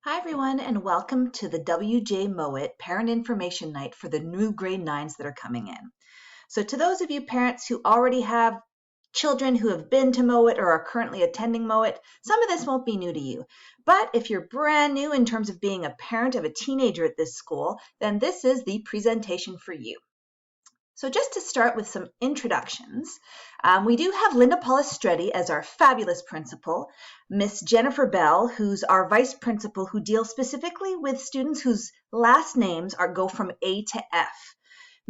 Hi everyone, and welcome to the WJ Mowat Parent Information Night for the new grade 9s that are coming in. So to those of you parents who already have children who have been to Mowat or are currently attending Mowat, some of this won't be new to you. But if you're brand new in terms of being a parent of a teenager at this school, then this is the presentation for you. So just to start with some introductions, we do have Linda Polistretti as our fabulous principal, Miss Jennifer Bell, who's our vice principal who deals specifically with students whose last names go from A to F.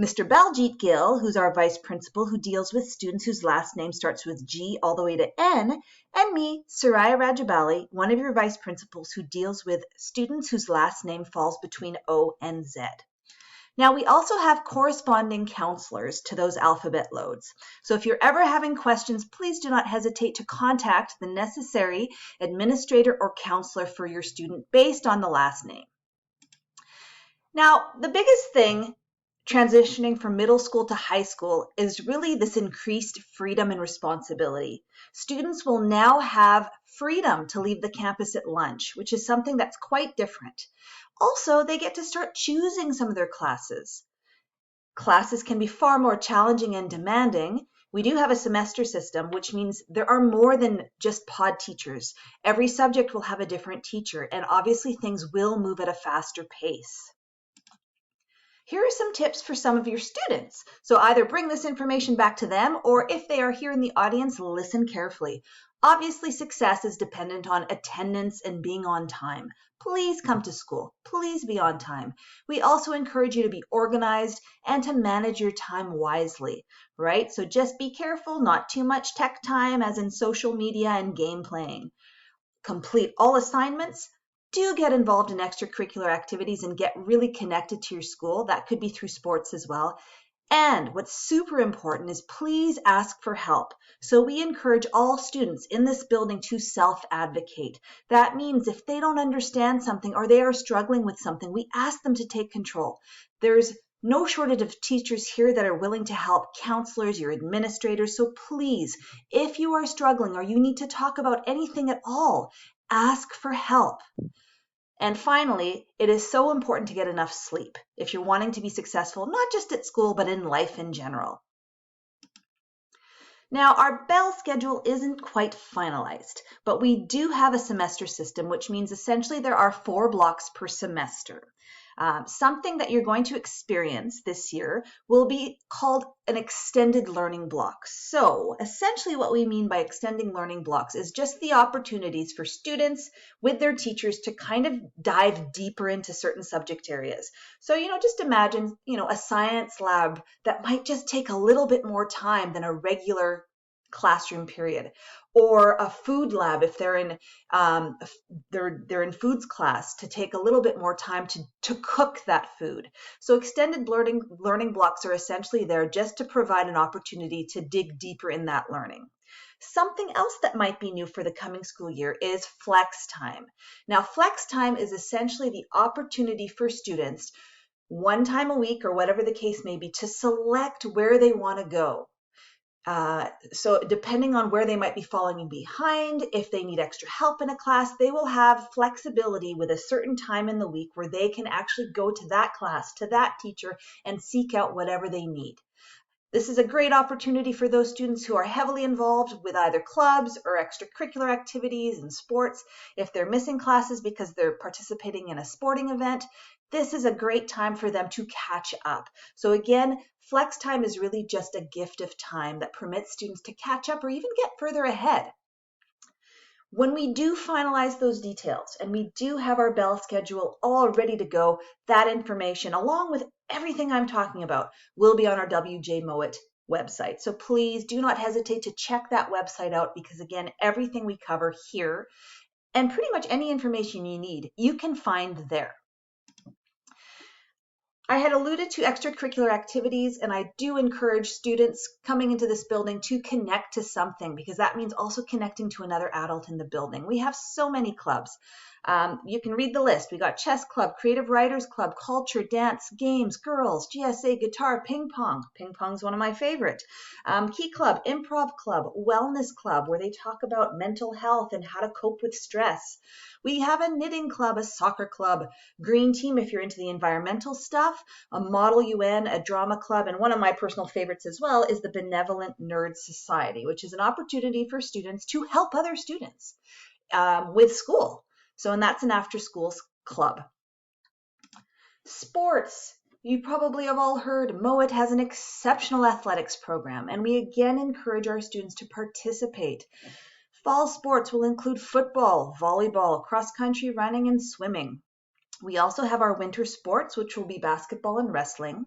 Mr. Baljit Gill, who's our vice principal who deals with students whose last name starts with G all the way to N, and me, Soraya Rajabali, one of your vice principals who deals with students whose last name falls between O and Z. Now, we also have corresponding counselors to those alphabet loads. So if you're ever having questions, please do not hesitate to contact the necessary administrator or counselor for your student based on the last name. Now, the biggest thing transitioning from middle school to high school is really this increased freedom and responsibility. Students will now have freedom to leave the campus at lunch, which is something that's quite different. Also, they get to start choosing some of their classes. Classes can be far more challenging and demanding. We do have a semester system, which means there are more than just pod teachers. Every subject will have a different teacher, and obviously things will move at a faster pace. Here are some tips for some of your students. So either bring this information back to them, or if they are here in the audience, listen carefully. Obviously, success is dependent on attendance and being on time. Please come to school. Please be on time. We also encourage you to be organized and to manage your time wisely, right? So just be careful, not too much tech time as in social media and game playing. Complete all assignments. Do get involved in extracurricular activities and get really connected to your school. That could be through sports as well. And what's super important is please ask for help. So we encourage all students in this building to self-advocate. That means if they don't understand something or they are struggling with something, we ask them to take control. There's no shortage of teachers here that are willing to help, counselors, your administrators. So please, if you are struggling or you need to talk about anything at all, ask for help. And finally, it is so important to get enough sleep if you're wanting to be successful, not just at school, but in life in general. Now, our bell schedule isn't quite finalized, but we do have a semester system, which means essentially there are 4 blocks per semester. Something that you're going to experience this year will be called an extended learning block. So essentially what we mean by extending learning blocks is just the opportunities for students with their teachers to kind of dive deeper into certain subject areas. So, just imagine, a science lab that might just take a little bit more time than a regular classroom period, or a food lab if they're in they're in foods class, to take a little bit more time to cook that food. So extended learning blocks are essentially there just to provide an opportunity to dig deeper in that learning. Something else that might be new for the coming school year is flex time. Now, flex time is essentially the opportunity for students one time a week or whatever the case may be to select where they want to go. So depending on where they might be falling behind, if they need extra help in a class, they will have flexibility with a certain time in the week where they can actually go to that class, to that teacher, and seek out whatever they need. This is a great opportunity for those students who are heavily involved with either clubs or extracurricular activities and sports. If they're missing classes because they're participating in a sporting event, this is a great time for them to catch up. So again, flex time is really just a gift of time that permits students to catch up or even get further ahead. When we do finalize those details and we do have our bell schedule all ready to go, that information, along with everything I'm talking about, will be on our WJ Mowat website. So please do not hesitate to check that website out, because again, everything we cover here and pretty much any information you need, you can find there. I had alluded to extracurricular activities, and I do encourage students coming into this building to connect to something, because that means also connecting to another adult in the building. We have so many clubs. You can read the list. We got chess club, creative writers club, culture, dance, games, girls, GSA, guitar, ping pong. Ping pong's one of my favorite. Key club, improv club, wellness club, where they talk about mental health and how to cope with stress. We have a knitting club, a soccer club, green team if you're into the environmental stuff, a model UN, a drama club, and one of my personal favorites as well is the Benevolent Nerd Society, which is an opportunity for students to help other students with school. And that's an after-school club. Sports. You probably have all heard Mowat has an exceptional athletics program, and we again encourage our students to participate. Fall sports will include football, volleyball, cross-country running, and swimming. We also have our winter sports, which will be basketball and wrestling.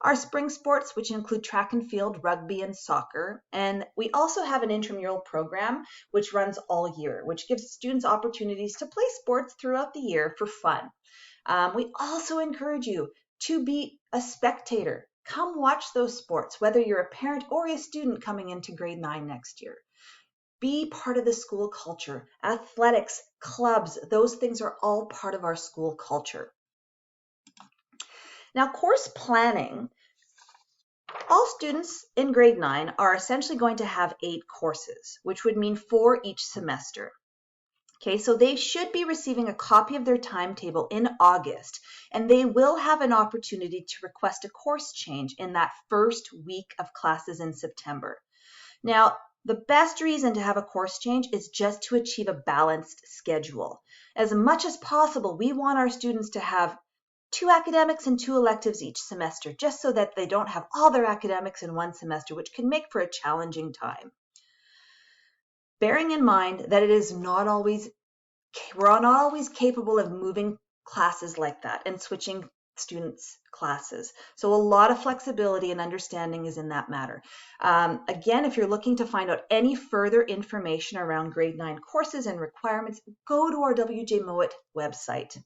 Our spring sports, which include track and field, rugby, and soccer. And we also have an intramural program, which runs all year, which gives students opportunities to play sports throughout the year for fun. We also encourage you to be a spectator. Come watch those sports, whether you're a parent or a student coming into grade 9 next year. Be part of the school culture. Athletics, clubs, those things are all part of our school culture. Now, course planning. All students in grade 9 are essentially going to have 8 courses, which would mean 4 each semester. Okay, so they should be receiving a copy of their timetable in August, and they will have an opportunity to request a course change in that first week of classes in September. Now, the best reason to have a course change is just to achieve a balanced schedule. As much as possible, we want our students to have 2 academics and 2 electives each semester, just so that they don't have all their academics in one semester, which can make for a challenging time. Bearing in mind that we're not always capable of moving classes like that and switching students' classes. So a lot of flexibility and understanding is in that matter. Again, if you're looking to find out any further information around grade 9 courses and requirements, go to our WJ Mowat website.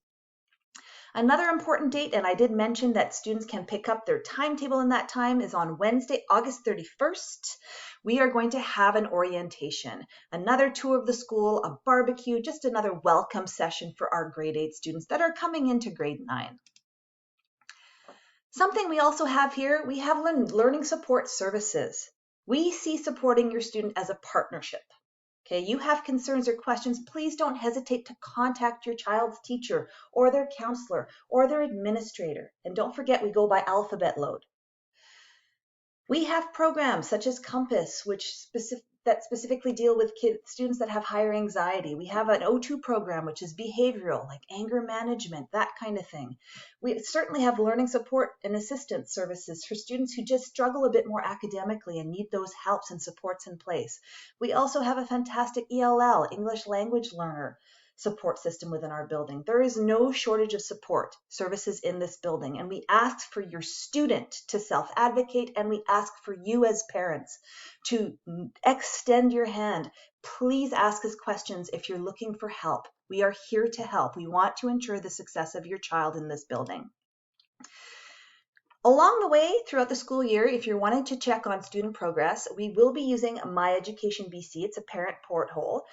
Another important date, and I did mention that students can pick up their timetable in that time, is on Wednesday, August 31st. We are going to have an orientation, another tour of the school, a barbecue, just another welcome session for our grade 8 students that are coming into grade 9. Something we also have here, we have learning support services. We see supporting your student as a partnership. Okay, you have concerns or questions, please don't hesitate to contact your child's teacher or their counselor or their administrator. And don't forget, we go by alphabet load. We have programs such as Compass, that specifically deal with students that have higher anxiety. We have an O2 program, which is behavioral, like anger management, that kind of thing. We certainly have learning support and assistance services for students who just struggle a bit more academically and need those helps and supports in place. We also have a fantastic ELL, English language learner, support system within our building. There is no shortage of support services in this building, and we ask for your student to self-advocate, and we ask for you as parents to extend your hand. Please ask us questions if you're looking for help. We are here to help. We want to ensure the success of your child in this building. Along the way, throughout the school year, if you're wanting to check on student progress, we will be using My Education BC. It's a parent portal.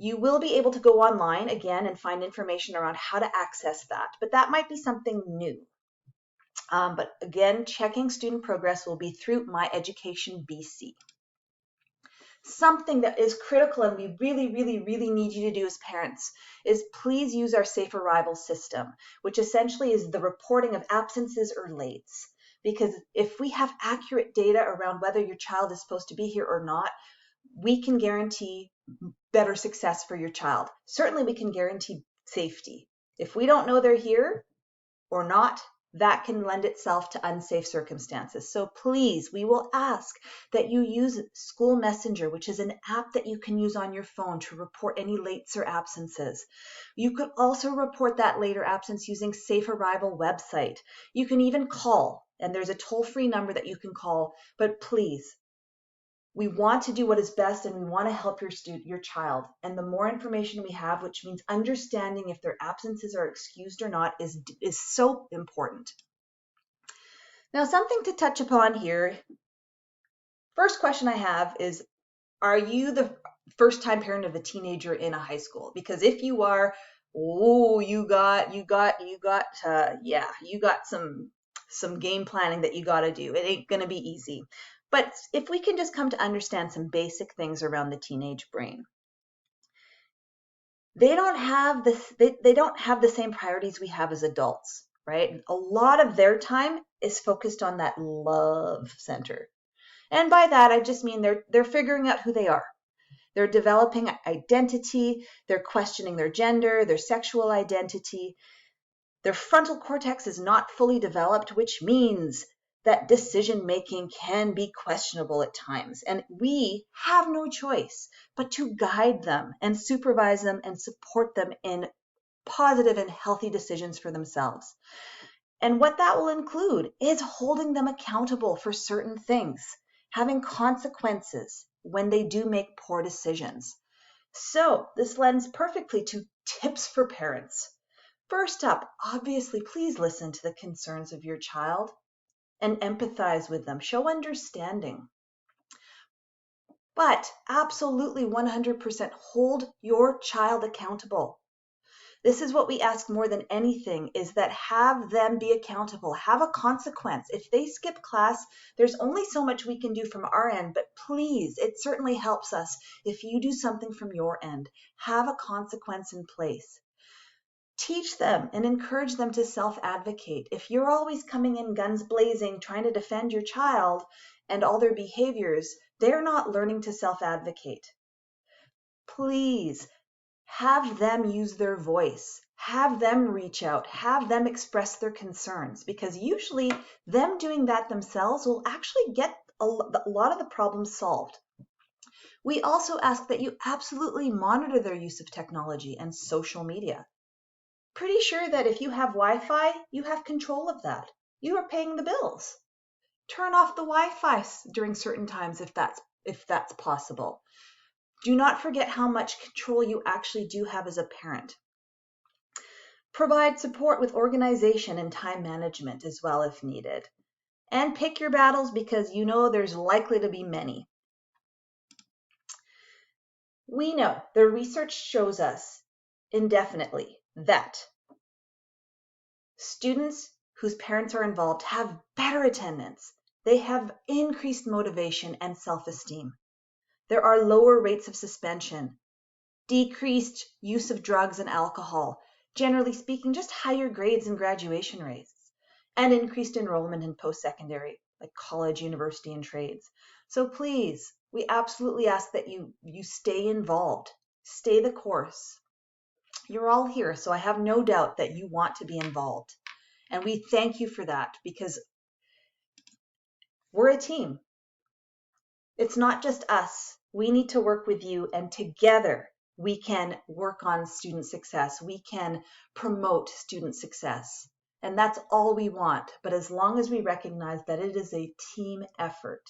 You will be able to go online again and find information around how to access that, but that might be something new. But again, checking student progress will be through My Education BC. Something that is critical and we really need you to do as parents is please use our Safe Arrival system, which essentially is the reporting of absences or lates. Because if we have accurate data around whether your child is supposed to be here or not, we can guarantee better success for your child. Certainly we can guarantee safety. If we don't know they're here or not, that can lend itself to unsafe circumstances. So please, we will ask that you use School Messenger, which is an app that you can use on your phone to report any lates or absences. You could also report that late or absence using Safe Arrival website. You can even call, and there's a toll-free number that you can call, but please, We want to do what is best, and we want to help your child. And the more information we have, which means understanding if their absences are excused or not, is so important. Now, something to touch upon here. First question I have is, are you the first-time parent of a teenager in a high school? Because if you are, oh, you got some game planning that you got to do. It ain't going to be easy. But if we can just come to understand some basic things around the teenage brain. They don't have this, they don't have the same priorities we have as adults, right? A lot of their time is focused on that love center. And by that, I just mean they're figuring out who they are. They're developing identity, they're questioning their gender, their sexual identity. Their frontal cortex is not fully developed, which means that decision-making can be questionable at times. And we have no choice but to guide them and supervise them and support them in positive and healthy decisions for themselves. And what that will include is holding them accountable for certain things, having consequences when they do make poor decisions. So this lends perfectly to tips for parents. First up, obviously, please listen to the concerns of your child and empathize with them. Show understanding. But absolutely 100% hold your child accountable. This is what we ask more than anything, is that have them be accountable, have a consequence. If they skip class, there's only so much we can do from our end, but please, it certainly helps us if you do something from your end. Have a consequence in place. Teach them and encourage them to self-advocate. If you're always coming in guns blazing, trying to defend your child and all their behaviors, they're not learning to self-advocate. Please have them use their voice, have them reach out, have them express their concerns, because usually them doing that themselves will actually get a lot of the problems solved. We also ask that you absolutely monitor their use of technology and social media. Pretty sure that if you have Wi-Fi, you have control of that. You are paying the bills. Turn off the Wi-Fi during certain times if that's possible. Do not forget how much control you actually do have as a parent. Provide support with organization and time management as well if needed. And pick your battles, because you know there's likely to be many. We know the research shows us indefinitely that students whose parents are involved have better attendance. They have increased motivation and self-esteem. There are lower rates of suspension, decreased use of drugs and alcohol, generally speaking, just higher grades and graduation rates, and increased enrollment in post-secondary, like college, university, and trades. So please, we absolutely ask that you stay involved, stay the course. You're all here, so I have no doubt that you want to be involved. And we thank you for that, because we're a team. It's not just us. We need to work with you, and together we can work on student success. We can promote student success. And that's all we want. But as long as we recognize that it is a team effort,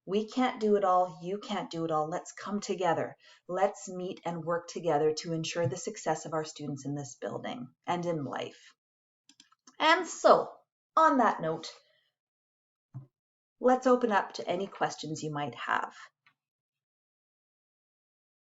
we can't do it all. You can't do it all. Let's come together. Let's meet and work together to ensure the success of our students in this building and in life. And so, on that note, let's open up to any questions you might have.